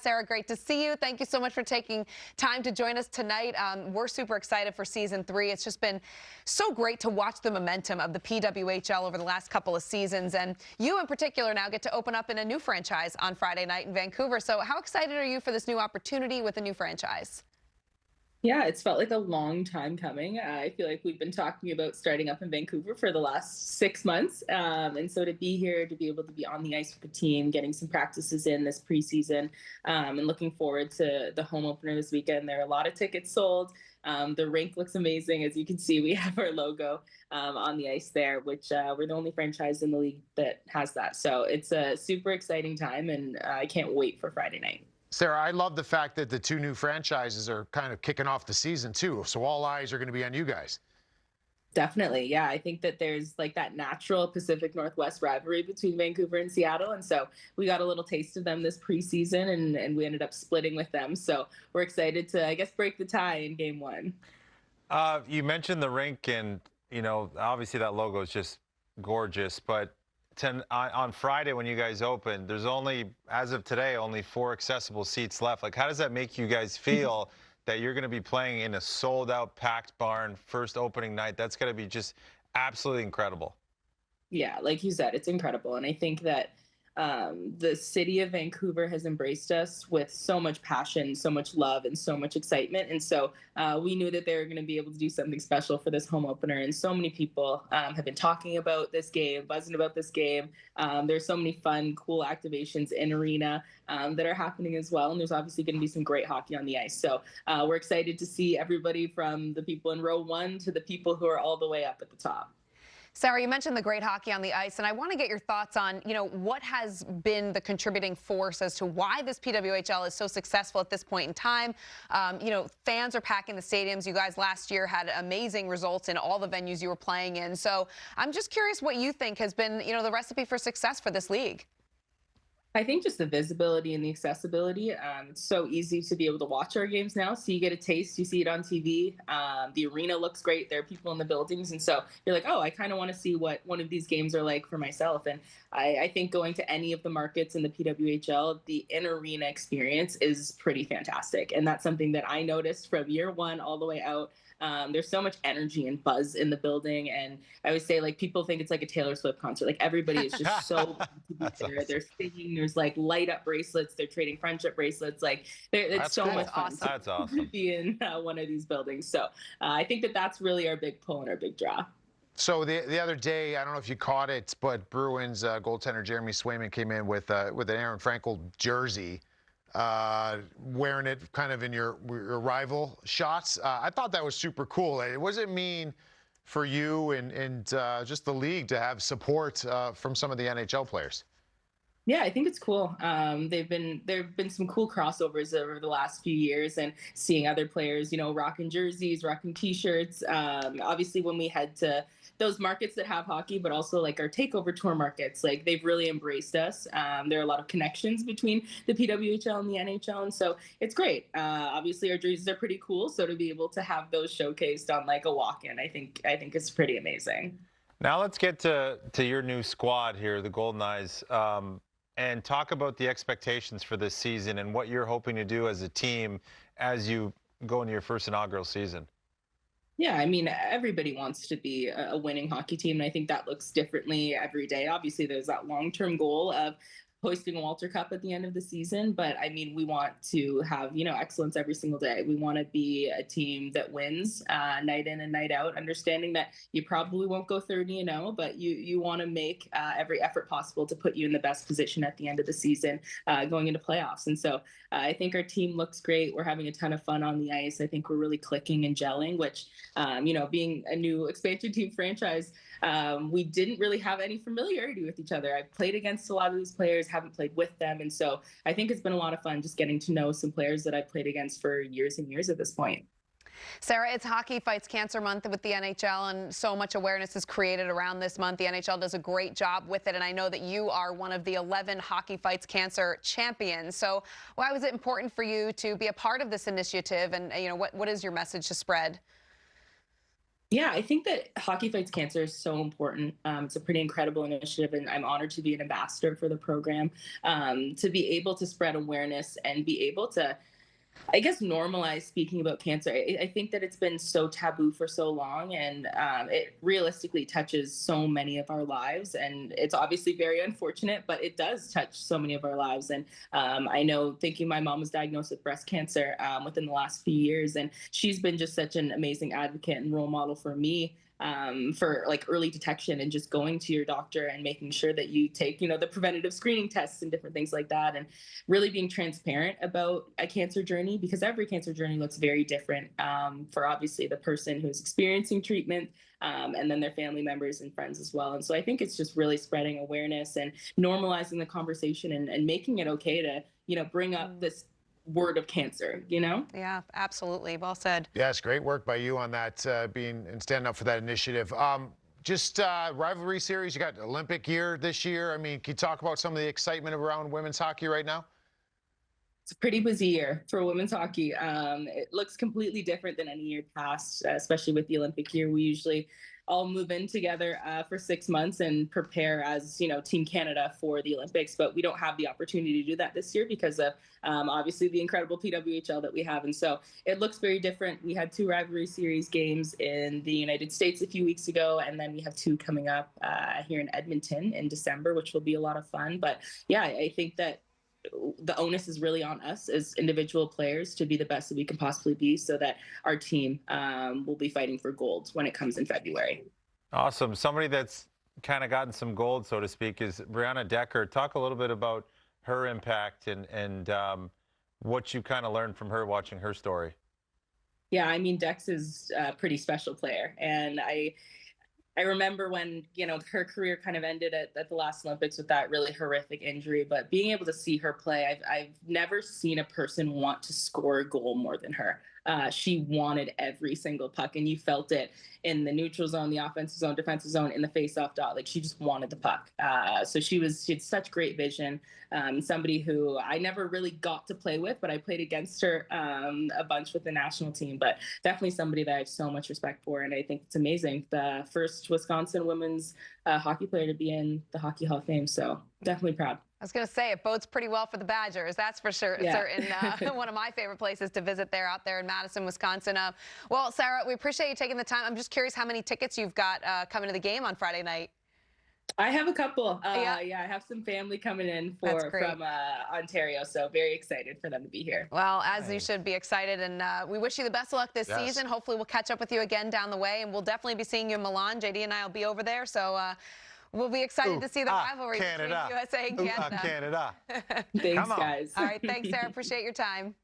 Sarah, great to see you. Thank you so much for taking time to join us tonight. We're super excited for Season 3. It's just been so great to watch the momentum of the PWHL over the last couple of seasons. And you in particular now get to open up in a new franchise on Friday night in Vancouver. So how excited are you for this new opportunity with a new franchise? Yeah, it's felt like a long time coming. I feel like we've been talking about starting up in Vancouver for the last 6 months. And so to be here, to be able to be on the ice with the team, getting some practices in this preseason, and looking forward to the home opener this weekend. There are a lot of tickets sold. The rink looks amazing. As you can see, we have our logo on the ice there, which we're the only franchise in the league that has that. So it's a super exciting time, and I can't wait for Friday night. Sarah, I love the fact that the two new franchises are kind of kicking off the season, too. So all eyes are going to be on you guys. Definitely. Yeah. I think that there's like that natural Pacific Northwest rivalry between Vancouver and Seattle. And so we got a little taste of them this preseason and we ended up splitting with them. So we're excited to, I guess, break the tie in game one. You mentioned the rink and, obviously that logo is just gorgeous, but on Friday when you guys open, there's only, as of today, only 4 accessible seats left. Like, how does that make you guys feel that you're going to be playing in a sold-out, packed barn first opening night? That's going to be just absolutely incredible. Yeah, like you said, it's incredible. And I think that the city of Vancouver has embraced us with so much passion, so much love, and so much excitement. And so we knew that they were going to be able to do something special for this home opener. And so many people have been talking about this game, buzzing about this game. There's so many fun, cool activations in arena that are happening as well. And there's obviously going to be some great hockey on the ice. So we're excited to see everybody from the people in row 1 to the people who are all the way up at the top. Sarah, you mentioned the great hockey on the ice, and I want to get your thoughts on, what has been the contributing force as to why this PWHL is so successful at this point in time. Fans are packing the stadiums. You guys last year had amazing results in all the venues you were playing in. So I'm just curious what you think has been, the recipe for success for this league. I think just the visibility and the accessibility. It's so easy to be able to watch our games now. So you get a taste, you see it on TV. The arena looks great. There are people in the buildings. And so you're like, oh, I kind of want to see what one of these games are like for myself. And I think going to any of the markets in the PWHL, the in-arena experience is pretty fantastic. And that's something that I noticed from year one all the way out. There's so much energy and buzz in the building. And I would say, like, people think it's like a Taylor Swift concert. Like, everybody is just so to be there. Awesome. They're singing. There's like light up bracelets. They're trading friendship bracelets. Like, it's so much fun. That's awesome. To be in one of these buildings. So I think that that's really our big pull and our big draw. So the other day, I don't know if you caught it, but Bruins goaltender Jeremy Swayman came in with an Aaron Frankel jersey, wearing it kind of in your rival shots. I thought that was super cool. What does it mean for you and just the league to have support from some of the NHL players? Yeah, I think it's cool. There have been some cool crossovers over the last few years, and seeing other players, rocking jerseys, rocking T-shirts. Obviously, when we head to those markets that have hockey, but also like our takeover tour markets, like they've really embraced us. There are a lot of connections between the PWHL and the NHL, and so it's great. Obviously, our jerseys are pretty cool, so to be able to have those showcased on like a walk-in, I think it's pretty amazing. Now let's get to your new squad here, the Goldeneyes. And talk about the expectations for this season and what you're hoping to do as a team as you go into your first inaugural season. Yeah, I mean, everybody wants to be a winning hockey team, and I think that looks differently every day. Obviously, there's that long-term goal of hoisting a Walter Cup at the end of the season, but I mean, we want to have, excellence every single day. We want to be a team that wins night in and night out, understanding that you probably won't go 30-0, but you want to make every effort possible to put you in the best position at the end of the season going into playoffs. And so I think our team looks great. We're having a ton of fun on the ice. I think we're really clicking and gelling, which, being a new expansion team franchise, we didn't really have any familiarity with each other. I've played against a lot of these players, haven't played with them. And so I think it's been a lot of fun just getting to know some players that I've played against for years and years at this point. Sarah, it's Hockey Fights Cancer Month with the NHL, and so much awareness is created around this month. The NHL does a great job with it, and I know that you are one of the 11 Hockey Fights Cancer champions. So why was it important for you to be a part of this initiative, and what is your message to spread? Yeah, I think that Hockey Fights Cancer is so important. It's a pretty incredible initiative, and I'm honored to be an ambassador for the program. To be able to spread awareness and be able to, I guess, normalize speaking about cancer. I think that it's been so taboo for so long, and it realistically touches so many of our lives. And it's obviously very unfortunate, but it does touch so many of our lives. And I know, thinking my mom was diagnosed with breast cancer within the last few years, and she's been just such an amazing advocate and role model for me, for like early detection and just going to your doctor and making sure that you take, the preventative screening tests and different things like that, and really being transparent about a cancer journey, because every cancer journey looks very different, for obviously the person who's experiencing treatment, and then their family members and friends as well. And so I think it's just really spreading awareness and normalizing the conversation, and making it okay to, bring up this word of cancer. Yeah, absolutely. Well said. Yes, great work by you on that, being and standing up for that initiative. Just Rivalry Series, you got Olympic year this year. I mean, can you talk about some of the excitement around women's hockey right now? It's a pretty busy year for women's hockey. It looks completely different than any year past, especially with the Olympic year. We usually all move in together for 6 months and prepare as, Team Canada for the Olympics. But we don't have the opportunity to do that this year because of obviously the incredible PWHL that we have. And so it looks very different. We had 2 Rivalry Series games in the United States a few weeks ago, and then we have 2 coming up here in Edmonton in December, which will be a lot of fun. But yeah, I think that the onus is really on us as individual players to be the best that we can possibly be, so that our team will be fighting for gold when it comes in February. Awesome. Somebody that's kind of gotten some gold, so to speak, is Brianna Decker. Talk a little bit about her impact and what you kind of learned from her watching her story. Yeah, I mean, Dex is a pretty special player, and I remember when, her career kind of ended at the last Olympics with that really horrific injury, but being able to see her play, I've never seen a person want to score a goal more than her. She wanted every single puck, and you felt it in the neutral zone, the offensive zone, defensive zone, in the face-off dot. Like, she just wanted the puck. So she had such great vision. Somebody who I never really got to play with, but I played against her a bunch with the national team. But definitely somebody that I have so much respect for, and I think it's amazing. The first Wisconsin women's hockey player to be in the Hockey Hall of Fame. So definitely proud. I was going to say, it bodes pretty well for the Badgers, that's for sure. Yeah. Certain. One of my favorite places to visit out there in Madison, Wisconsin. Well, Sarah, we appreciate you taking the time. I'm just curious how many tickets you've got coming to the game on Friday night. I have a couple. Yeah, I have some family coming in from Ontario, so very excited for them to be here. Well, as you should be excited, and we wish you the best of luck this season. Hopefully we'll catch up with you again down the way, and we'll definitely be seeing you in Milan. JD and I will be over there, so we'll be excited to see the rivalry between USA and Canada. Canada. Thanks, guys. All right, thanks, Sarah. Appreciate your time.